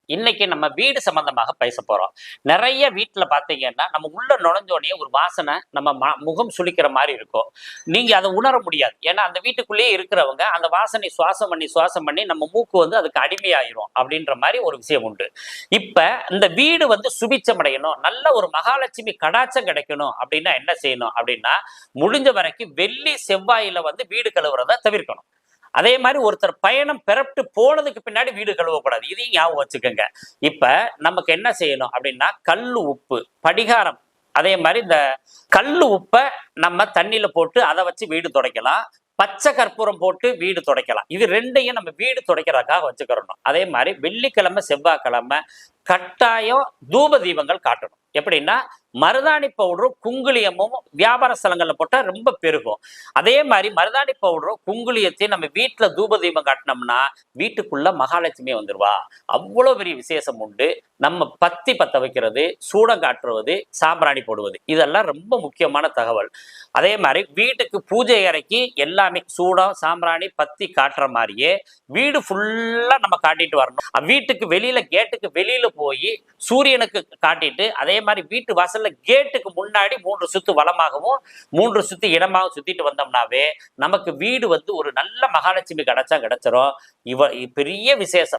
இன்னைக்கு நம்ம வீடு சம்பந்தமாக பேச போறோம். நிறைய வீட்ல பார்த்தீங்கன்னா, நம்ம உள்ள நுழைஞ்சோனே ஒரு வாசனை நம்ம முகம் சுளிக்கிற மாரி இருக்கும். நீங்க அத உணர முடியாது. ஏன்னா, அந்த வீட்டுக்குள்ளேயே இருக்கிறவங்க, அந்த வாசனை சுவாசம் பண்ணி நம்ம மூக்கு வந்து அதுக்கு அடிமையாயிரும். அப்படின்ற மாரி ஒரு விஷயம் உண்டு. இப்ப இந்த வீடு வந்து சுபிட்சம் அடையணும், நல்ல ஒரு மகாலட்சுமி கடாட்சம் கிடைக்கணும் அப்படின்னா என்ன செய்யணும் அப்படின்னா, முடிஞ்ச வரைக்கும் வெள்ளி, செவ்வாயில வந்து வீடு கழுவுறத தவிர்க்கணும். அதே மாதிரி ஒருத்தர் பயணம் பெறப்பட்டு போனதுக்கு பின்னாடி வீடு கழுவக்கூடாது. இதையும் ஞாபகம் வச்சுக்கோங்க. இப்ப நமக்கு என்ன செய்யணும் அப்படின்னா, கல்லு உப்பு, படிகாரம், அதே மாதிரி இந்த கல்லு உப்பை நம்ம தண்ணியில போட்டு அதை வச்சு வீடு துடைக்கலாம். பச்சை கற்பூரம் போட்டு வீடு துடைக்கலாம். இது ரெண்டையும் நம்ம வீடு துடைக்கிறதுக்காக வச்சுக்கிறணும். அதே மாதிரி வெள்ளிக்கிழமை, செவ்வாய்க்கிழமை கட்டாயம் தூப தீபங்கள் காட்டணும். எப்படின்னா, மருதாணி பவுடரும் குங்குளியமும் வியாபார ஸ்தலங்கள்ல போட்டா ரொம்ப பெருகும். அதே மாதிரி மருதாணி பவுடரும் குங்குளியத்தையும் நம்ம வீட்டுல தூப தீபம் காட்டினோம்னா வீட்டுக்குள்ள மகாலட்சுமி வந்துருவா. அவ்வளவு பெரிய விசேஷம் உண்டு. நம்ம பத்தி பத்த வைக்கிறது, சூடம் காட்டுறது, சாம்பிராணி போடுவது, இதெல்லாம் ரொம்ப முக்கியமான தகவல். அதே மாதிரி வீட்டுக்கு பூஜை அறைக்கு எல்லாமே சூடம், சாம்பிராணி, பத்தி காட்டுற மாதிரியே வீடு ஃபுல்லா நம்ம காட்டிட்டு வரணும். வீட்டுக்கு வெளியில, கேட்டுக்கு வெளியில போய் சூரியனுக்கு காட்டிட்டு, அதே மாதிரி வீட்டு வாசல்ல கேட்டுக்கு முன்னாடி 3 சுத்து வலமாகவும் 3 சுத்து இடமாகவும் சுத்திட்டு வந்தோம்னாவே நமக்கு வீடு வந்து ஒரு நல்ல மகாலட்சுமி கிடைச்சிரும். பெரிய விசேஷம்.